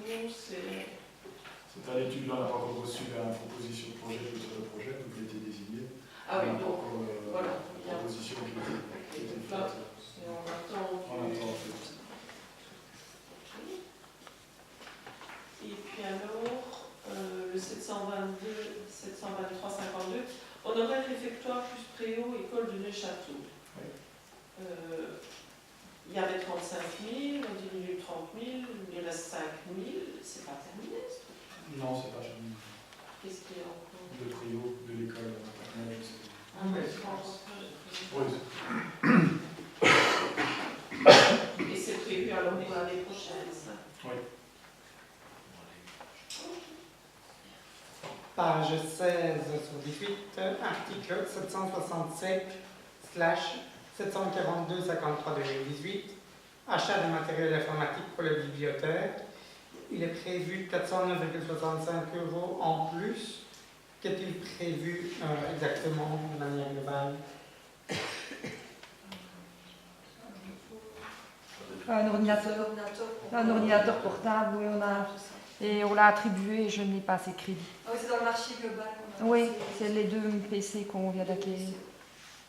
C'est à l'étude, là, on n'a pas encore reçu la proposition de projet, le projet, vous avez été désigné. Ah oui, donc, voilà. Proposition qui était faite. On attend. Et puis alors, le 722, 723, 52, honoraire réfectoire plus préau, école de Neuchâteau. Oui. Il y avait 35 000, on diminue 30 000, il reste 5 000, c'est pas terminé ce truc. Non, c'est pas terminé. Qu'est-ce qu'il y a encore? De trio, de l'école maternelle, je sais pas. Ah oui, c'est pas encore ça. Oui. Et c'est prévu alors pour l'année prochaine, ça? Oui. Page 16 sur 18, article 767/742-53-2018, achat de matériel informatique pour la bibliothèque. Il est prévu 409,65 € en plus. Qu'est-il prévu exactement de manière globale? Un ordinateur portable, oui, on l'a attribué, je n'ai pas assez crédit. Ah oui, c'est dans le marché global. Oui, c'est les 2 PC qu'on vient d'acquérir.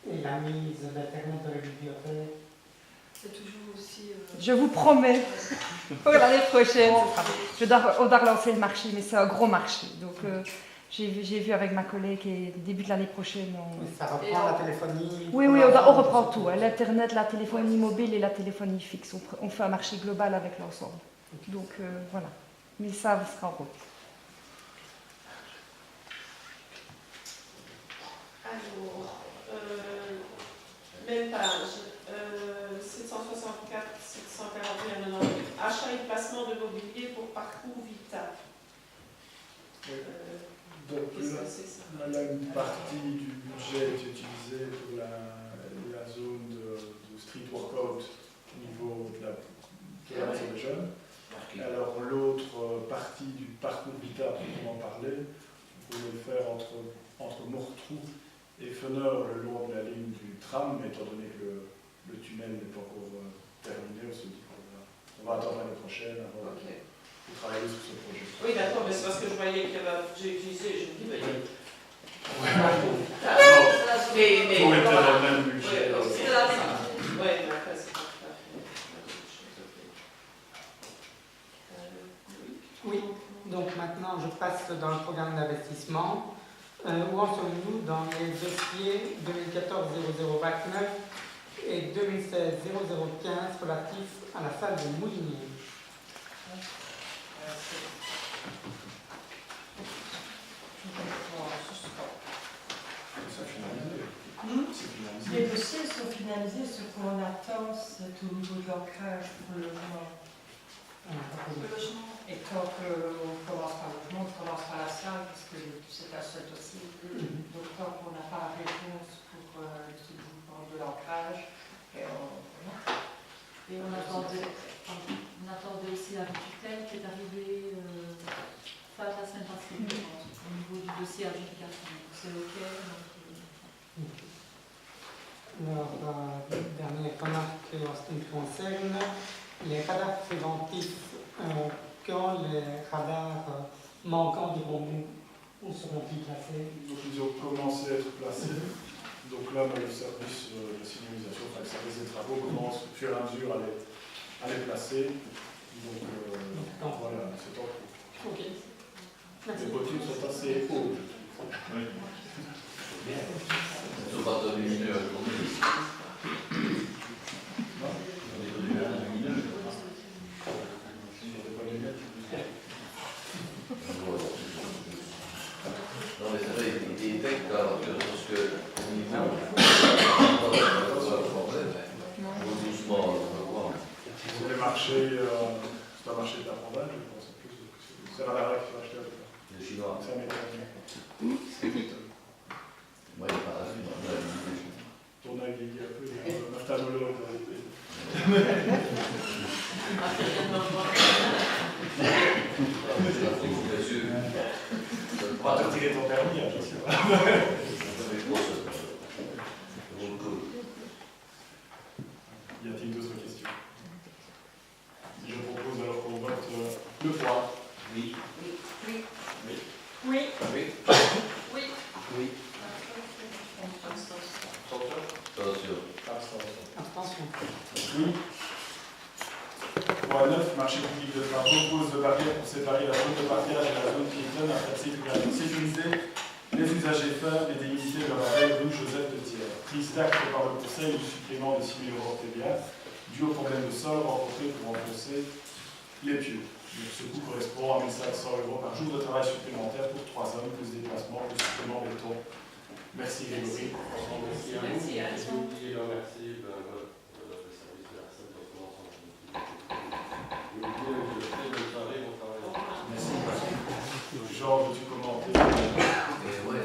Et la mise d'Internet de la bibliothèque? C'est toujours aussi... Je vous promets, pour l'année prochaine, on doit relancer le marché, mais c'est un gros marché. Donc j'ai vu avec ma collègue et début de l'année prochaine. Ça reprend la téléphonie? Oui, on reprend tout. Hein, l'Internet, la téléphonie mobile et la téléphonie fixe. On fait un marché global avec l'ensemble. Donc voilà. Mais ça sera en route. Alors, même page, 764, 741, 98, achat et placement de mobilier pour parcours Vita. Donc c'est ça? là, une partie du budget est utilisée pour la zone de street workout au niveau de la maison des jeunes. Alors l'autre partie du parcours Vita, proprement parler, vous pouvez le faire entre Mortrou et Feneur le long de la ligne du tram, mais étant donné que le tunnel n'est pas encore terminé, on se dit qu'on va attendre l'année prochaine avant de travailler sur ce projet. Oui, d'accord, mais c'est parce que je voyais qu'il y avait un budget utilisé, je me dis, mais... Mais on était dans le même budget. Oui, c'est là, ça. Oui, mais après, c'est pas tout à fait la même chose. Oui, donc maintenant je passe dans le programme d'investissement. Où en sommes-nous dans les dossiers 2014-0029 et 2016-0015 relatifs à la salle de Moulinier? Les dossiers sont finalisés, ce qu'on attend, c'est au niveau de l'ancrage pour le logement. Et tant qu'on commence par le logement, on commence par la salle, parce que c'est un seul dossier. Donc tant qu'on n'a pas la réponse pour le développement de l'ancrage, et on attendait aussi la tutelle qui est arrivée fin de la semaine passée, je pense, au niveau du dossier adjudication. C'est OK. Alors, dernière remarque en ce qui me concerne, les radars préventifs, quand les radars manquants diront-nous, où seront-ils placés? Donc ils ont commencé à être placés. Donc là, le service de signalisation, enfin le service des travaux commence au fur et à mesure à les placer. Donc voilà, c'est en cours. Ok. Les bottines sont assez hauts. Oui. Ils ne sont pas de lumineux à journée. Non mais c'est vrai, il détecte alors que parce que au niveau doucement, c'est le marché, c'est un marché d'apprentissage, je pense. C'est la dernière qui va acheter à peu près. les Chinois. C'est un métal. Moi, il n'y a pas la Ton avis, il y a un peu un ophtalmologue. On va te retirer ton permis, je sais pas. Y a-t-il d'autres questions? Je propose alors qu'on vote Le point. Oui. Oui. Oui. Oui. Oui. Oui. Oui. Attention. Abstention. Oui. Point 9, marché public de travaux pose de barrières pour séparer la zone de partage et la zone piétonne afin de sécuriser les usagers faibles et d'éliminer leur arrêt rue Joseph de Thiers. Prise d'acte par le Conseil du supplément de 6 000 € TVA dû au problème de sol rencontré pour renforcer les pieux. Donc, ce coût correspond à 1 500 € par jour de travail supplémentaire pour 3 hommes, plus déplacement, plus supplément béton. Merci Grégory. Merci Alexandre. Merci, voilà, le service de la recette doit commencer Merci. Jean, veux-tu commenter? Ouais,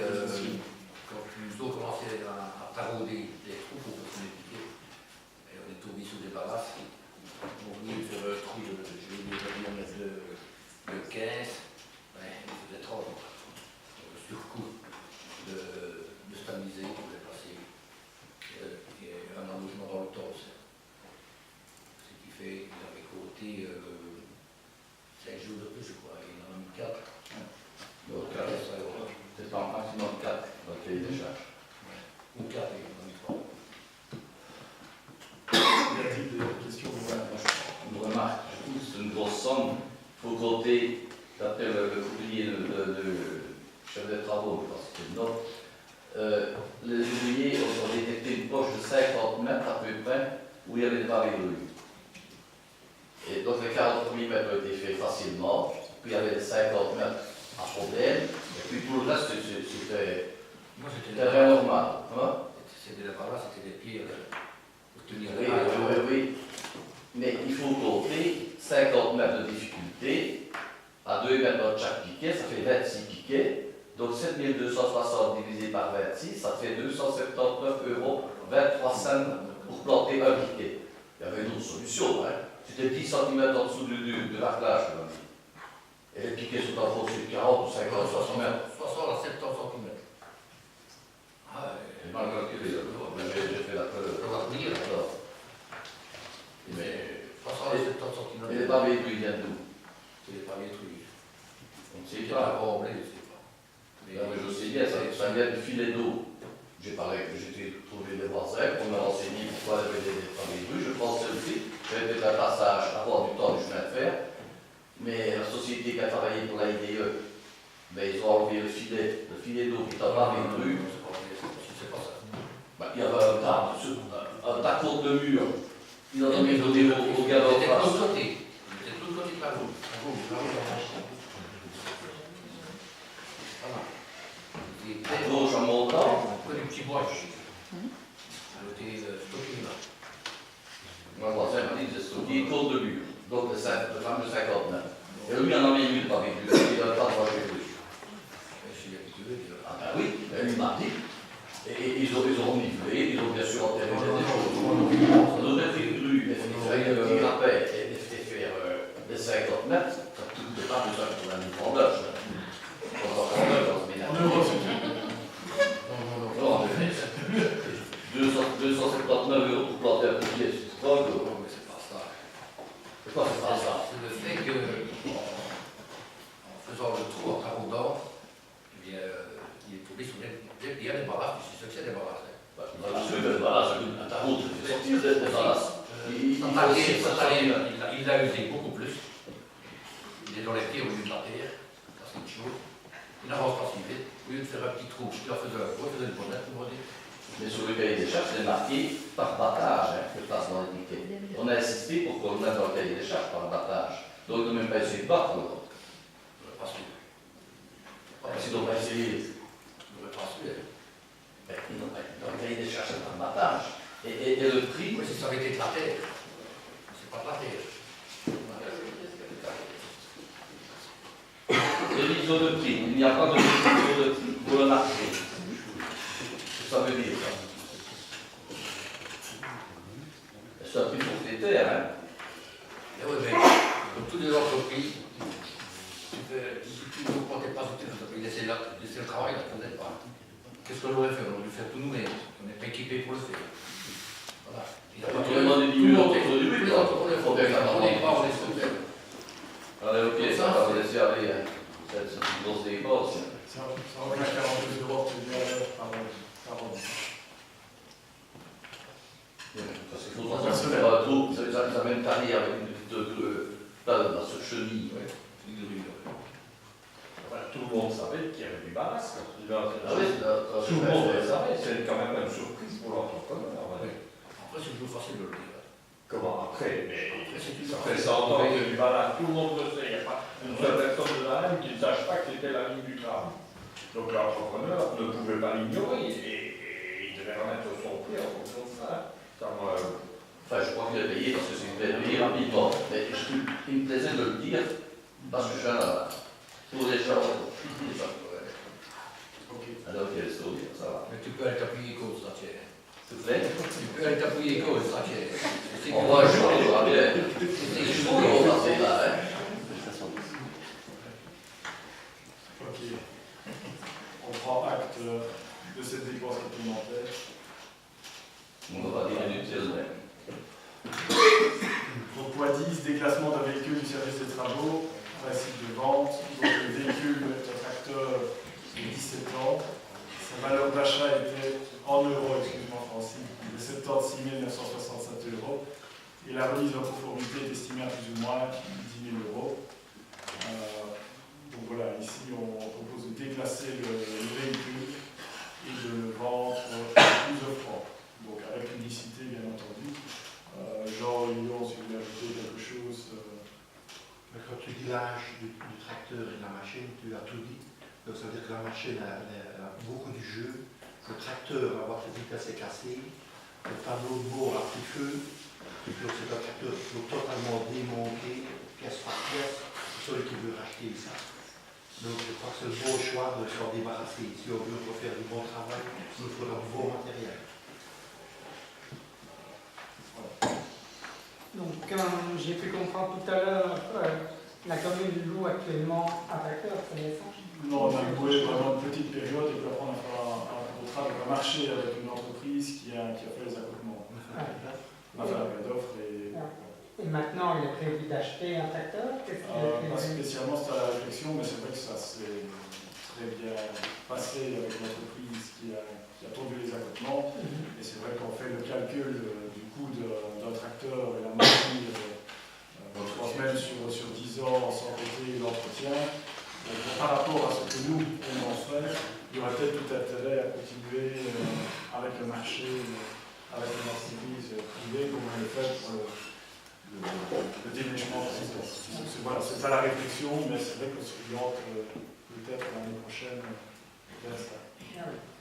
quand nous avons commencé à tarauder les trous pour continuer de piquer, et on est tombé sous des barrasses, on venait faire un trou, je vais mettre le 15, ouais, il faisait 30, le surcoût de stabiliser pour les placer, et un allongement dans le temps aussi. Ce qui fait qu'il avait côté 5 jours de plus, je crois, et il en a mis 4. Donc, c'est pas un maximum 4 dans le cahier des charges. Ou 4, et il en a mis 3. Y a-t-il des questions? Une remarque, je trouve que c'est une grosse somme. Il faut compter, d'après le courrier de chef de travaux, parce que non. Les ouvriers ont détecté une poche de 50 mètres à peu près où il y avait des pavés de rue. Et donc les 40 mm ont été faits facilement, puis il y avait les 50 mètres à problème, et puis tout le reste c'était très normal. Hein? C'était par là, c'était des pieds pour tenir Oui, les mains. oui. Mais il faut compter 50 mètres de difficulté, à 2 mètres de chaque piquet, ça fait 26 piquets. Donc 7260 divisé par 26, ça fait 279 € 23 cents pour planter un piquet. Il y avait une autre solution, hein. C'était 10 cm en dessous de l'arclage. Et les piquets sont enfoncés de 40 ou 50 cm. 60 à 70 cm. Ah, J'ai mal calculé, j'ai fait la preuve. on va tenir. Mais 60 à 70 cm. et les pavés ils viennent d'où? C'est pas détruit. On ne sait C'est pas. pas remblé, je sais pas. Mais je sais bien, ça vient du filet d'eau. J'ai trouvé des voisins, on m'a renseigné pourquoi il y avait des pavés de rue. Je pensais aussi, j'avais fait un passage avoir du temps du chemin de fer, mais la société qui a travaillé pour la IDE, ben, ils ont enlevé le filet d'eau qui est en pavé de rue. C'est pas ça. Ben, il y avait un tas contre le mur. Ils en ont mis au gars en C'était de face. l'autre côté. C'était de l'autre côté de la route. À gauche en montant. Près du petit bois. Côté stocké là. Mon voisin m'a dit que c'était stocké contre le mur. Donc le fameux 50 mètres. Et lui, il en a mis une pavé de rue. Il n'avait pas de rocher dessus. Je suis habitué. Ah ben oui, il m'a dit. Et ils ont reniflé, ils ont bien sûr enterré des choses. On aurait fait une rue, il fallait un petit rappel et faire des 50 mètres, ça ne coûtait pas besoin pour la mise en œuvre. En euros, c'est tout. Non, mais 279 € pour planter un piquet, c'est pas gros. Non, mais c'est pas ça. C'est quoi, c'est pas ça? C'est le fait que, en faisant le trou en taraudant, eh bien, il est tombé sur il y a des barrages, c'est sûr que c'est des barrages. Voilà, un tarot, c'est sortir des ballasts. Il l'a usé beaucoup plus. Il est dans les pieds au lieu de la terre, ça c'est une chose. Il n'avance pas si vite. Au lieu de faire un petit trou, il en faisait un gros, il faisait une bonnette, on va dire. Mais sur le cahier des charges, c'est marqué par battage, que je passe dans les piquets. On a insisté pour qu'on le mette dans le cahier des charges par battage. Donc, ne même pas essayer de battre l'autre. Je ne pas sûr. Si on va essayer. Je ne pas sûr. Dans le cahier des charges, c'est par battage. Et le prix. Oui, si ça avait été de la terre. C'est pas de la terre. Révision de prix. Il n'y a pas de révision de prix pour le marché. Ça veut dire ça. C'est un prix forfaitaire, hein. Mais oui, mais comme toutes les entreprises, si tu ne comptais pas sur tes entreprises, laisser le travail, là, tu n'en pas. Qu'est-ce qu'on aurait fait? On aurait dû faire tout nous-mêmes. On n'est pas équipés pour le faire. Voilà. Il n'y a pas Tout le monde est tout le monde autour du but, les entreprises, on n'est pas, on est sous. Allez, ok. laisser aller, hein. C'est une grosse dépense. Ça revient à 42 € par an. Parce qu'il faut faire un trou, ça même taillé avec la chenille. Tout le monde savait qu'il y avait du ballast. Ah oui, Tout le monde le savait, c'est quand même une surprise pour l'entrepreneur. Après, c'est toujours facile de le dire. Comment après? Mais C'est après 100 ans qu'il y a du ballast, tout le monde le sait. Il n'y a pas une seule personne de la haine qui ne sache pas que c'était la ligne du tram. Donc l'entrepreneur ne pouvait pas l'ignorer et il devait remettre son prix en fonction de ça. Enfin, je crois qu'il a payé parce que c'était payé rapidement. Mais il me plaisait de le dire parce que je suis un avare. Pour les gens, alors quelle souris, ça va. Mais tu peux aller t'appuyer cause, ça tient. S'il vous plaît. Tu peux aller t'appuyer cause, ça tient. On va jouer, on va bien. C'est bon, on va faire là, hein. Ok. On prend acte de cette dépense supplémentaire. On va dire inutile, mais. Donc, point 10, déclassement d'un véhicule du service des travaux, principe de vente. Donc, le véhicule est un tracteur de 17 ans. Sa valeur d'achat était en euros, excuse-moi Francis, de 76 967 €. Et la remise en conformité est estimée à plus ou moins 10 000 €. Donc voilà, ici on propose de déclasser le véhicule et de le vendre à plus offrant. Donc avec publicité bien entendu. Jean Lyon, si vous voulez ajouter quelque chose. Quand tu dis l'âge du tracteur et de la machine, tu as tout dit. Donc ça veut dire que la machine a beaucoup de jeu. Le tracteur va avoir ses vitesses cassées. Le tableau de bord a pris feu. Et puis c'est un tracteur qui faut totalement démonter, pièce par pièce, pour celui qui veut racheter ça. Donc je crois que c'est le bon choix de s'en débarrasser. Si on veut refaire du bon travail, il nous faudra du bon matériel. Donc, comme j'ai pu comprendre tout à l'heure, la commune loue actuellement un tracteur, c'est récent. Non, on a loué vraiment une petite période et puis après on a fait un contrat, donc un marché avec une entreprise qui a fait les accoupements. On a fait l'appel d'offres et... Et maintenant, il est prévu d'acheter un tracteur? Pas spécialement, c'était à la réflexion, mais c'est vrai que ça s'est très bien passé avec l'entreprise qui a tondu les accoupements. Et c'est vrai qu'on fait le calcul du coût d'un tracteur et la machine 3 semaines sur 10 ans sans compter l'entretien. Par rapport à ce que nous, on en fait, il y aurait peut-être tout intérêt à continuer avec le marché, avec une entreprise privée, comme on le fait pour le déneigement. Voilà, c'est à la réflexion, mais c'est vrai qu'on s'oriente peut-être l'année prochaine vers ça.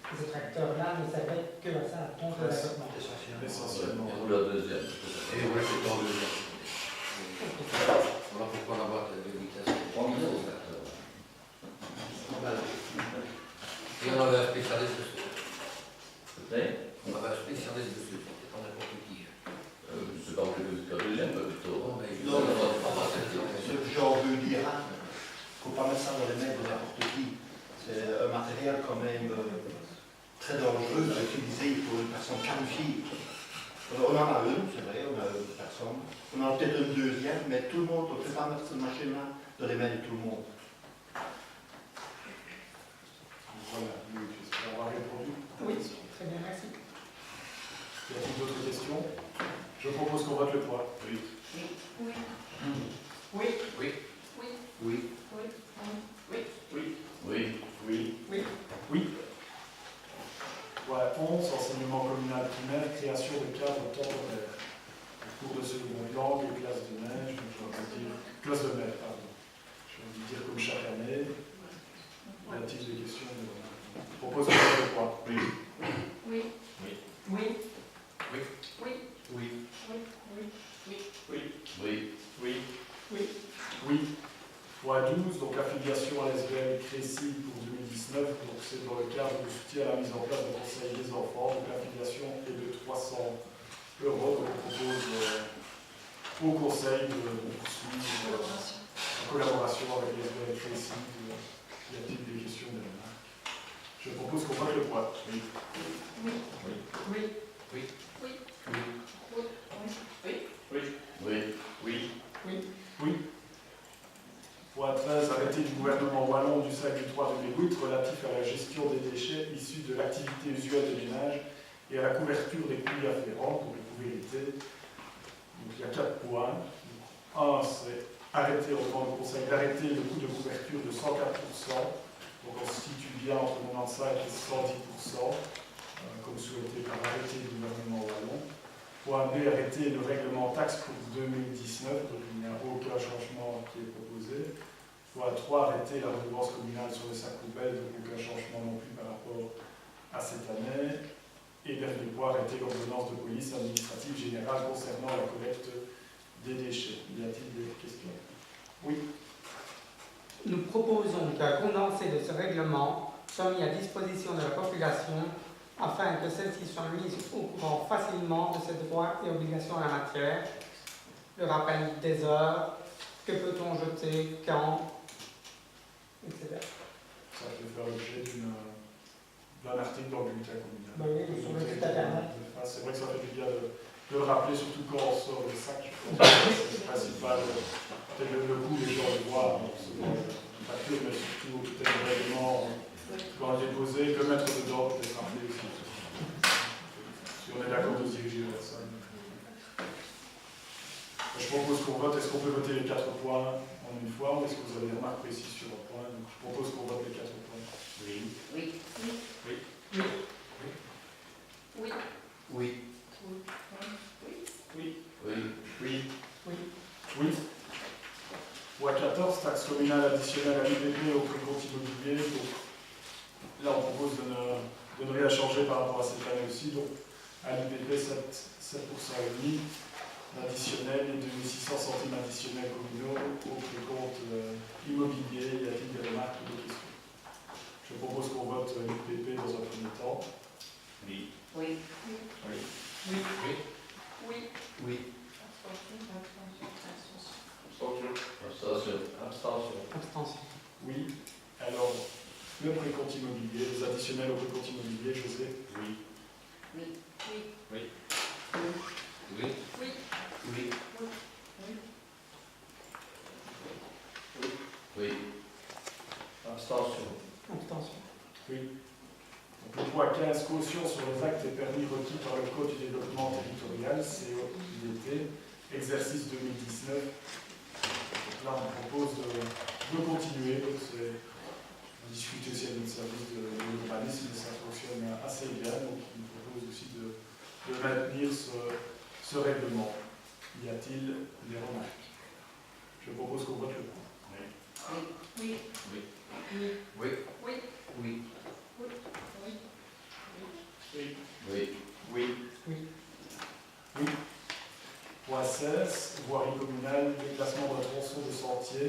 Ce tracteur-là ne servait que à ça, contre l'accoupement. Essentiellement. Et vous la deuxième. Et oui, c'est en deuxième. Voilà pourquoi la boîte de vitesse. Et on avait un spécialiste dessus. On avait un spécialiste dessus, c'était pas n'importe qui. C'est pas plus que la deuxième, plutôt. Non, ce que j'en veux dire, il ne faut pas mettre ça dans les mains de n'importe qui. C'est un matériel quand même très dangereux à utiliser pour une personne qualifiée. On en a une, c'est vrai, on a une personne. On en a peut-être une deuxième, mais tout le monde, on ne peut pas mettre cette machine-là dans les mains de tout le monde. Voilà, j'espère avoir répondu. Oui, très bien, merci. Y a-t-il d'autres questions? Je propose qu'on vote le point. Oui. Oui. Oui. Oui. Oui. Oui. Oui. Oui. Oui. Oui. Oui. Oui. Voilà, 11, enseignement communal primaire, création de cadres temporaires. Cours de seconde langue et classe de neige, donc je vais dire, classe de neige, pardon. Je vais vous dire comme chaque année. Y a-t-il des questions? Je propose qu'on vote le point. Oui. Oui. Oui. Oui. Oui. Oui. Oui. Oui. Oui. Oui. Oui. Oui. Oui. Point 12, donc l'affiliation à l'SBL Crécy pour 2019, donc c'est dans le cadre du soutien à la mise en place du Conseil des enfants, donc l'affiliation est de 300 €, donc on propose au Conseil de poursuivre en collaboration avec l'SBL Crécy. Y a-t-il des questions de la marque? Je propose qu'on vote le point. Oui. Oui. Oui. Oui. Oui. Oui. Oui. Oui. Oui. Oui. Oui. Oui. Oui. Point 13, arrêté du gouvernement wallon du 5 du 3 2008 relatif à la gestion des déchets issus de l'activité usuelle de ménage et à la couverture des coûts afférents, donc vous pouvez l'éviter. Donc il y a 4 points. 1, c'est arrêter, on demande au Conseil d'arrêter le coût de couverture de 104%, donc on se situe bien entre 95 et 110%, comme souhaité par l'arrêté du gouvernement wallon. Point B, arrêter le règlement taxe pour 2019, donc il n'y a aucun changement qui est proposé. Point 3, arrêter la redevance communale sur les sacs poubelles, donc aucun changement non plus par rapport à cette année. Et dernier point, arrêter l'ordonnance de police administrative générale concernant la collecte des déchets. Y a-t-il des questions? Oui. Nous proposons qu'un condensé de ce règlement soit mis à disposition de la population afin que celle-ci soit mise au courant facilement de ses droits et obligations en la matière, le rappel des heures, que peut-on jeter, quand, etc. Ça peut faire l'objet d'un article dans le bulletin communal. Oui, sur le site internet. C'est vrai que ça fait du bien de le rappeler, surtout quand on sort les sacs. C'est le principal. Peut-être le coup, les gens le voient, facture, mais surtout peut-être le règlement, quand on est déposé, le mettre dedans, peut-être rappeler aussi. Si on est d'accord de se diriger vers ça. Je propose qu'on vote. Est-ce qu'on peut voter les 4 points en une fois ou est-ce que vous avez des remarques précises sur un point? Donc, je propose qu'on vote les 4 points. Oui. Oui. Oui. Oui. Oui. Oui. Oui. Oui. Oui. Oui. Oui. Point 14, taxe communale additionnelle à l'UPP au précompte immobilier. Donc, là, on propose de ne rien changer par rapport à cette année aussi. Donc, à l'UPP, 7% et demi additionnel et 2600 centimes additionnels communaux au précompte immobilier. Y a-t-il des remarques ou des questions? Je propose qu'on vote l'UPP dans un premier temps. Oui. Oui. Oui. Oui. Oui. Oui. Abstention. Abstention. Abstention. Oui. Alors, le précompte immobilier, les additionnels au précompte immobilier, José? Oui. Oui. Oui. Oui. Oui. Oui. Oui. Oui. Abstention. Abstention. Oui. Donc, le point 15, caution sur les actes et permis requis par le Code du développement territorial, COIDT, exercice 2019. Donc là, on propose de continuer. On discute aussi avec notre service de l'urbanisme, mais ça fonctionne assez bien. Donc, on propose aussi de maintenir ce règlement. Y a-t-il des remarques? Je propose qu'on vote le point. Oui. Oui. Oui. Oui. Oui. Oui. Oui. Oui. Oui. Oui. Oui. Point 16, voirie communale, déplacement d'un tronçon de sentier,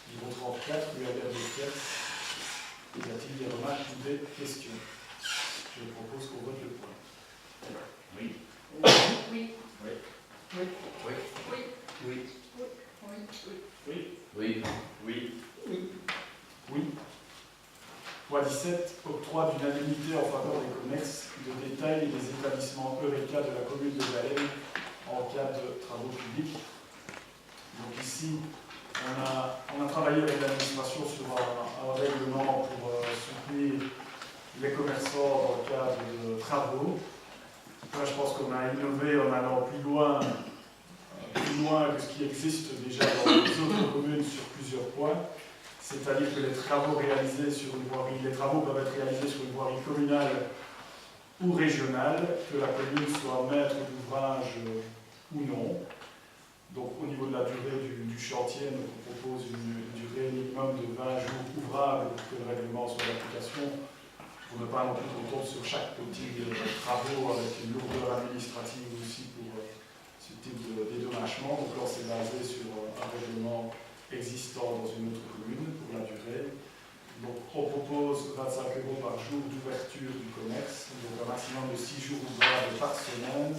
niveau 34, rue Albert de Pierre. Y a-t-il des remarques ou des questions? Je propose qu'on vote le point. Oui. Oui. Oui. Oui. Oui. Oui. Oui. Oui. Oui. Oui. Oui. Point 17, octroi d'une indemnité en faveur des commerces de détail et des établissements Eureka de la commune de Gaël en cas de travaux publics. Donc ici, on a travaillé avec l'administration sur un règlement pour soutenir les commerçants dans le cadre de travaux. Là, je pense qu'on a innové en allant plus loin que ce qui existe déjà dans les autres communes sur plusieurs points. C'est-à-dire que les travaux réalisés sur une voirie, les travaux peuvent être réalisés sur une voirie communale ou régionale, que la commune soit maître d'ouvrage ou non. Donc au niveau de la durée du chantier, on propose une durée minimum de 20 jours ouvrables pour que le règlement soit d'application, pour ne pas non plus qu'on tombe sur chaque petit travaux avec une lourdeur administrative aussi pour ce type de dédommagement. Donc là, on s'est basé sur un règlement existant dans une autre commune pour la durée. Donc on propose 25 € par jour d'ouverture du commerce, donc un maximum de 6 jours ouvrables par semaine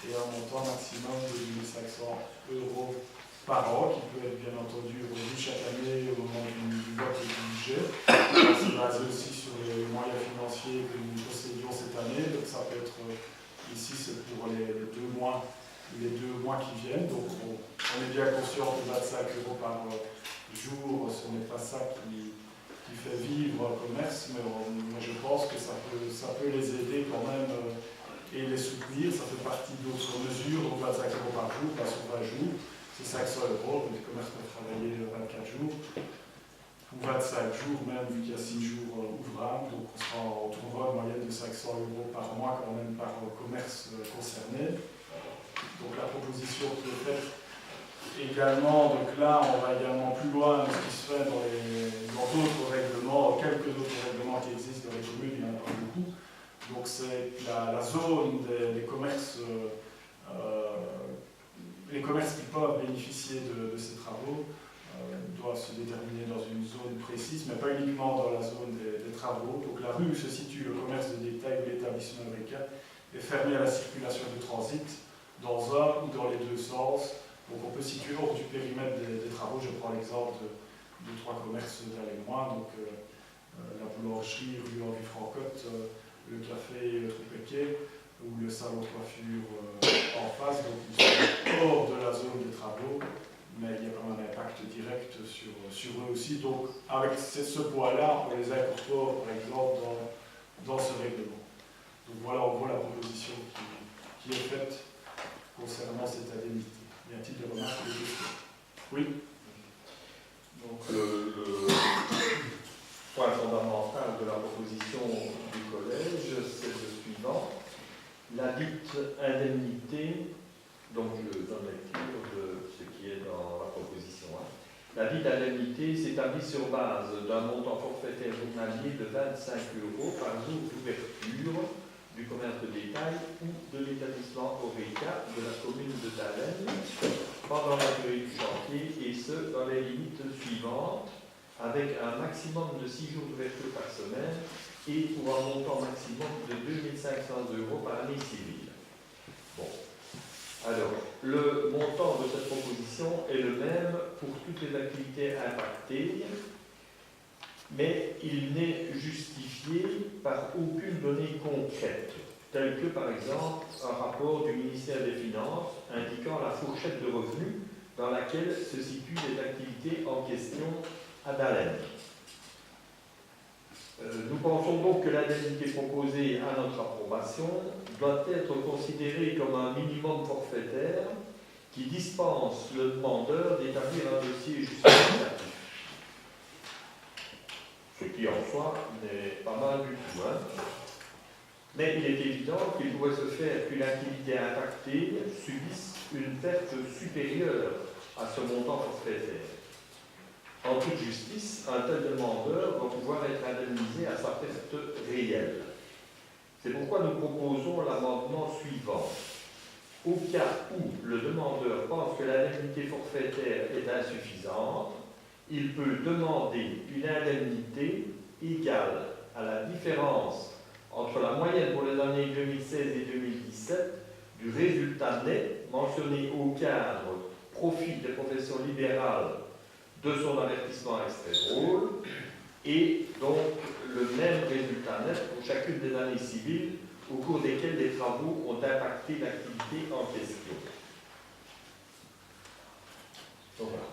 et un montant maximum de 1500 € par an, qui peut être bien entendu revu chaque année au moment du vote du budget. C'est basé aussi sur les moyens financiers que nous possédions cette année, donc ça peut être, ici c'est pour les 2 mois qui viennent, donc on est bien conscient que 25 € par jour, ça qui fait vivre un commerce, mais je pense que ça peut les aider quand même et les soutenir. Ça fait partie d'autres mesures, donc 25 € par jour, pas sur 20 jours, c'est 500 €, mais les commerces peuvent travailler 24 jours, ou 25 jours même, vu qu'il y a 6 jours ouvrables, donc on trouvera une moyenne de 500 € par mois quand même par commerce concerné. Donc la proposition qui est faite également, donc là on va également plus loin de ce qui se fait dans d'autres règlements, quelques autres règlements qui existent dans les communes, il y en a pas beaucoup. Donc c'est la zone des commerces, les commerces qui peuvent bénéficier de ces travaux doivent se déterminer dans une zone précise, mais pas uniquement dans la zone des travaux. Donc la rue où se situe le commerce de détail ou l'établissement Eureka est fermé à la circulation de transit dans un ou dans les deux sens. Donc on peut situer hors du périmètre des travaux. Je prends l'exemple de 3 commerces d'Allègement, donc la boulangerie rue Henri Francotte, le café Troupéquet ou le salon de coiffure en face. Donc ils sont hors de la zone des travaux, mais il y a quand même un impact direct sur eux aussi. Donc avec ce poids-là, on les incorpore par exemple dans ce règlement. Donc voilà, on voit la proposition qui est faite concernant cette indemnité. Y a-t-il des remarques ou des questions? Oui. Donc le point fondamental de la proposition du collège, c'est le suivant. La dite indemnité, donc je donne lecture de ce qui est dans la proposition. La dite indemnité s'établit sur base d'un montant forfaitaire journalier de 25 € par jour d'ouverture du commerce de détail ou de l'établissement Eureka de la commune de Tallinn pendant la durée du chantier, et ce dans les limites suivantes, avec un maximum de 6 jours d'ouverture par semaine et pour un montant maximum de 2 500 € par année civile. Bon. Alors, le montant de cette proposition est le même pour toutes les activités impactées, mais il n'est justifié par aucune donnée concrète, telle que par exemple un rapport du ministère des Finances indiquant la fourchette de revenus dans laquelle se situent les activités en question à Dallène. Nous pensons donc que l'indemnité proposée à notre approbation doit être considérée comme un minimum forfaitaire qui dispense le demandeur d'établir un dossier justificatif. Ce qui en soi n'est pas mal du tout. Mais il est évident qu'il pourrait se faire qu'une activité impactée subisse une perte supérieure à ce montant forfaitaire. En toute justice, un tel demandeur va pouvoir être indemnisé à sa perte réelle. C'est pourquoi nous proposons l'amendement suivant. Au cas où le demandeur pense que l'indemnité forfaitaire est insuffisante, il peut demander une indemnité égale à la différence entre la moyenne pour les années 2016 et 2017 du résultat net mentionné au cadre profit des professions libérales de son avertissement extrait drôle, et donc le même résultat net pour chacune des années civiles au cours desquelles les travaux ont impacté l'activité en question.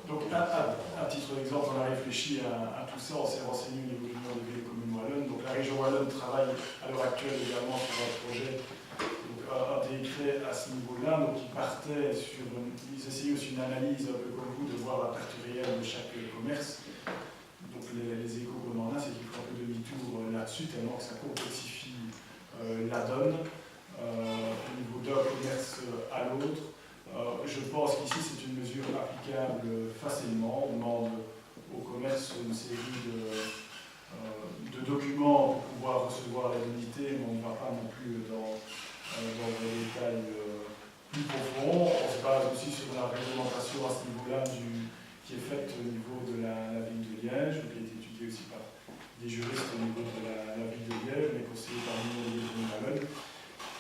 Donc, à titre d'exemple, on a réfléchi à tout ça, on s'est renseigné au niveau du Nord des communes wallonnes. Donc, la région wallonne travaille à l'heure actuelle également sur un projet, donc, un décret à ce niveau-là. Donc, ils partaient sur, ils essayaient aussi une analyse un peu comme vous de voir la perte réelle de chaque commerce. Donc, les échos qu'on en a, c'est qu'il faut un peu demi-tour là-dessus, tellement que ça complexifie la donne au niveau d'un commerce à l'autre. Je pense qu'ici c'est une mesure applicable facilement. On demande au commerce une série de documents pour pouvoir recevoir l'indemnité, mais on ne va pas non plus dans des détails plus profonds. On se base aussi sur la réglementation à ce niveau-là qui est faite au niveau de la ville de Liège, qui a été étudiée aussi par des juristes au niveau de la ville de Liège, mais conseillés par l'Union des communes wallonnes.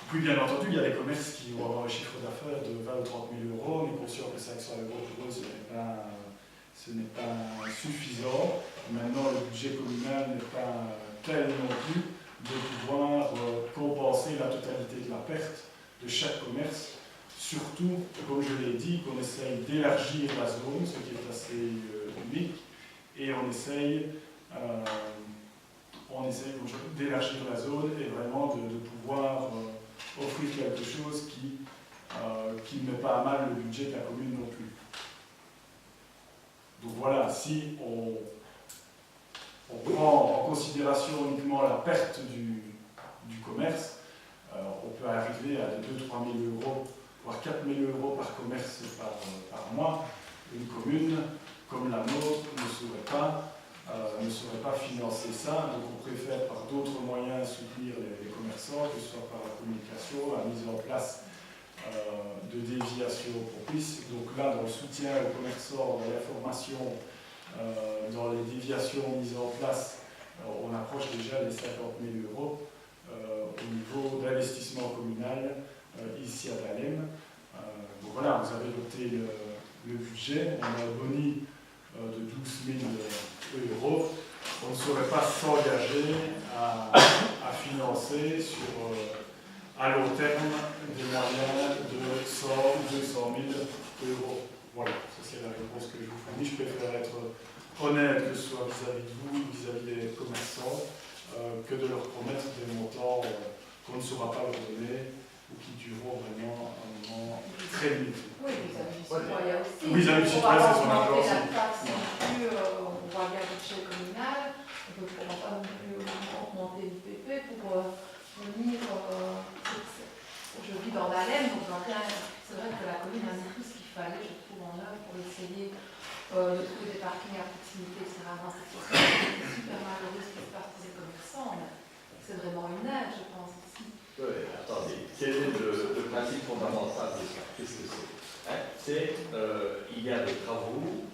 Puis bien entendu, il y a des commerces qui vont avoir un chiffre d'affaires de 20 ou 30 000 €. On est conscient que 500 € pour eux, ce n'est pas suffisant. Maintenant, le budget communal n'est pas tel non plus de pouvoir compenser la totalité de la perte de chaque commerce. Surtout, comme je l'ai dit, qu'on essaye d'élargir la zone, ce qui est assez unique, et on essaye d'élargir la zone et vraiment de pouvoir offrir quelque chose qui ne met pas à mal le budget de la commune non plus. Donc voilà, si on prend en considération uniquement la perte du commerce, on peut arriver à 2 000 à 3 000 euros, voire 4 000 euros par commerce par mois. Une commune comme la nôtre ne saurait pas financer ça, donc on préfère par d'autres moyens soutenir les commerçants, que ce soit par la communication, la mise en place de déviations propices. Donc là, dans le soutien aux commerçants, dans l'information, dans les déviations mises en place, on approche déjà des 50 000 euros au niveau d'investissement communal ici à Dahlem. Donc voilà, vous avez noté le budget, on a un boni de 12 000 euros. On ne saurait pas s'engager à financer à long terme des moyens de 100 ou 200 000 euros. Voilà, ça c'est la réponse que je vous fournis. Je préfère être honnête, que ce soit vis-à-vis de vous, vis-à-vis des commerçants, que de leur promettre des montants qu'on ne saura pas leur donner ou qui dureront vraiment un moment très limité. Oui, vis-à-vis du citoyen aussi. Vis-à-vis du citoyen, c'est son argent aussi. La taxe non plus, on voit bien le budget communal, on ne pourra pas non plus augmenter l'IPP pour venir. Je vis dans Dahlem, donc c'est vrai que la commune a mis tout ce qu'il fallait, je trouve, en œuvre pour essayer de trouver des parkings à proximité, etc. C'est super malheureux ce qui se passe pour les commerçants, mais c'est vraiment une aide, je pense, ici. Oui, attendez, quel est le principe fondamental de ça? Qu'est-ce que c'est? Il y a des travaux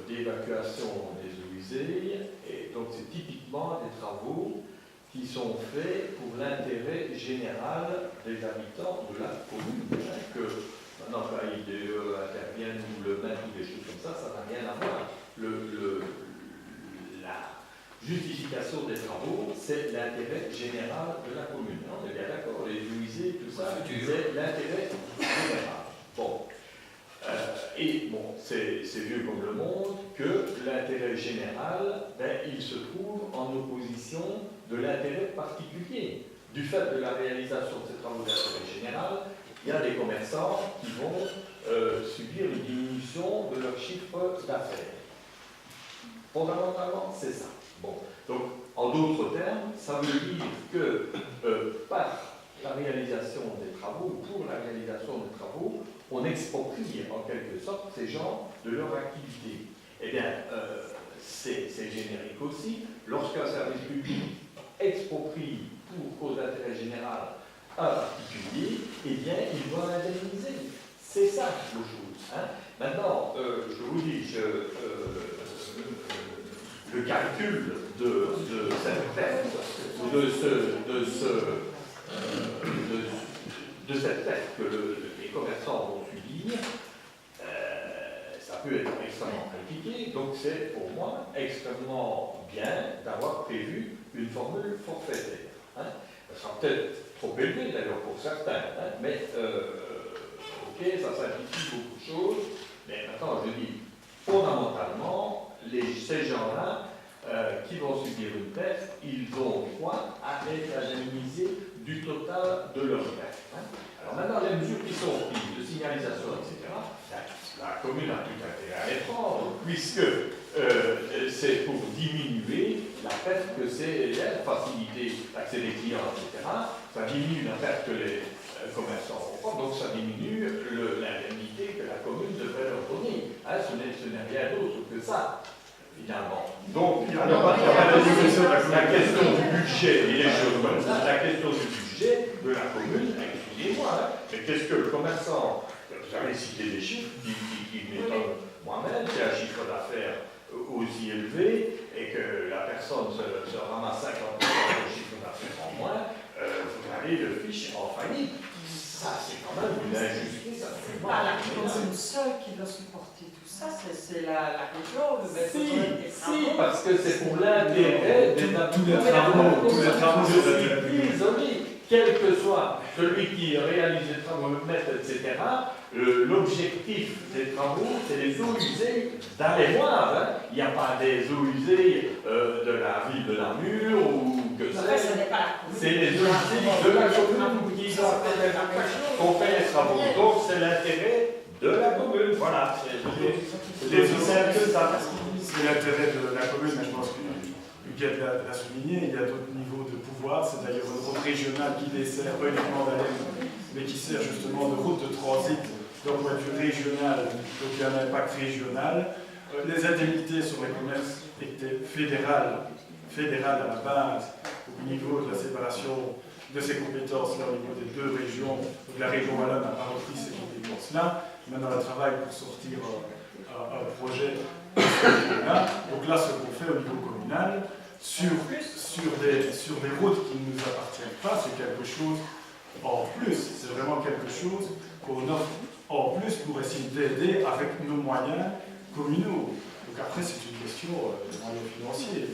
d'évacuation des eaux usées, et donc c'est typiquement des travaux qui sont faits pour l'intérêt général des habitants de la commune. Que maintenant, quand l'IDE intervienne ou le maire ou des choses comme ça n'a rien à voir. La justification des travaux, c'est l'intérêt général de la commune. On est bien d'accord, les eaux usées, tout ça, c'est l'intérêt général. Bon. Et bon, c'est vieux comme le monde que l'intérêt général, il se trouve en opposition de l'intérêt particulier. Du fait de la réalisation de ces travaux d'intérêt général, il y a des commerçants qui vont subir une diminution de leur chiffre d'affaires. Fondamentalement, c'est ça. Bon. Donc, en d'autres termes, ça veut dire que par la réalisation des travaux, pour la réalisation des travaux, on exproprie en quelque sorte ces gens de leur activité. Eh bien, c'est générique aussi. Lorsqu'un service public exproprie pour cause d'intérêt général un particulier, eh bien, il doit l'indemniser. C'est ça le chose. Hein. Maintenant, je vous dis, le calcul de cette perte, de cette perte que les commerçants vont subir, ça peut être extrêmement compliqué. Donc c'est pour moi extrêmement bien d'avoir prévu une formule forfaitaire. Hein. Ça sera peut-être trop élevé d'ailleurs pour certains, hein, mais ok, ça simplifie beaucoup de choses. Mais maintenant, je dis, fondamentalement, ces gens-là qui vont subir une perte, ils ont droit à être indemnisés du total de leur perte. Hein. Alors maintenant, les mesures qui sont prises, de signalisation, etc., la commune a tout intérêt à les prendre, puisque c'est pour diminuer la perte que c'est, faciliter l'accès des clients, etc. Ça diminue la perte que les commerçants vont prendre, donc ça diminue l'indemnité que la commune devrait leur donner. Hein, ce n'est rien d'autre que ça. Finalement. Donc, la question du budget, et les choses comme ça, la question du budget de la commune, excusez-moi, hein, mais qu'est-ce que le commerçant, vous avez cité des chiffres qui m'étonnent moi-même, qui a un chiffre d'affaires aussi élevé et que la personne se ramasse 50% de chiffre d'affaires en moins, vous allez le fiche en faillite. Ça, c'est quand même une injustice. La commune seule qui doit supporter tout ça, c'est la région. Si, parce que c'est pour l'intérêt des habitants. Tous les travaux, je suis désolé, quel que soit celui qui réalise les travaux, le maître, etc., l'objectif des travaux, c'est les eaux usées dans les moires. Hein. Il n'y a pas des eaux usées de la ville de Namur ou que c'est les eaux usées de la commune qui qu'on fait les travaux. Donc c'est l'intérêt de la commune. Voilà. C'est l'intérêt de la commune, mais je pense que Huguette l'a souligné, il y a d'autres niveaux de pouvoir, c'est d'ailleurs une route régionale qui dessert pas uniquement d'Alem, mais qui sert justement de route de transit d'un point de vue régional, donc il y a un impact régional. Les indemnités sur les commerces étaient fédérales à la base, au niveau de la séparation de ces compétences-là, au niveau des deux régions. Donc la région wallonne n'a pas repris ces compétences-là. Maintenant, elle travaille pour sortir un projet. Donc là, ce qu'on fait au niveau communal, sur des routes qui ne nous appartiennent pas, c'est quelque chose en plus. C'est vraiment quelque chose qu'on offre en plus pour essayer d'aider avec nos moyens communaux. Donc après, c'est une question de moyens financiers.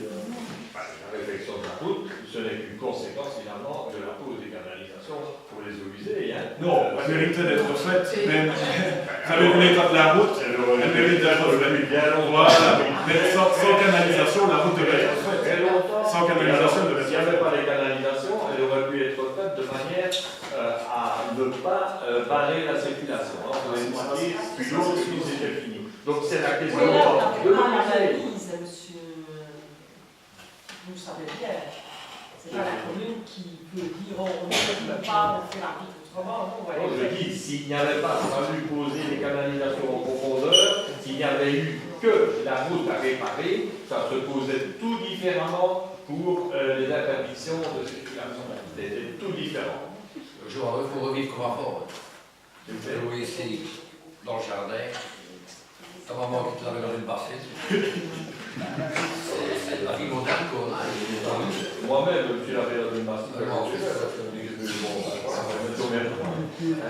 La réflexion de la route, ce n'est qu'une conséquence finalement de la pose des canalisations pour les eaux usées. Hein. Non, elle méritait d'être faite, même. Vous avez vu l'état de la route, elle mérite d'être faite. Voilà, mais sans canalisation, la route devait être faite. Très longtemps. Sans canalisation, elle devait être faite. S'il n'y avait pas les canalisations, elle aurait pu être faite de manière à ne pas barrer la circulation. Entre les moitiés, puis l'autre, puis c'était fini. Donc c'est la question de l'analyse, monsieur. Vous le savez bien. C'est pas la commune qui peut dire on ne peut pas, on fait la vie autrement. Je dis, s'il n'y avait pas fallu poser les canalisations en profondeur, s'il n'y avait eu que la route à réparer, ça se posait tout différemment pour les interdictions de circulation. C'était tout différent. Il faut revivre comme avant. Loué ici, dans le jardin, ta maman qui te l'avait dans une bassine. C'est la vie moderne qu'on a. Moi-même, tu l'avais dans une bassine.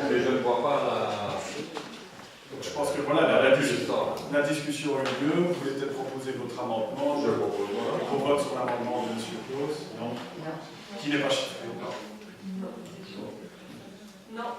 Mais je ne vois pas la... Je pense que voilà, la discussion a eu lieu. Vous voulez peut-être proposer votre amendement. Je propose. On vote sur l'amendement de M. Claus. Non. Qui n'est pas chiffré. Non.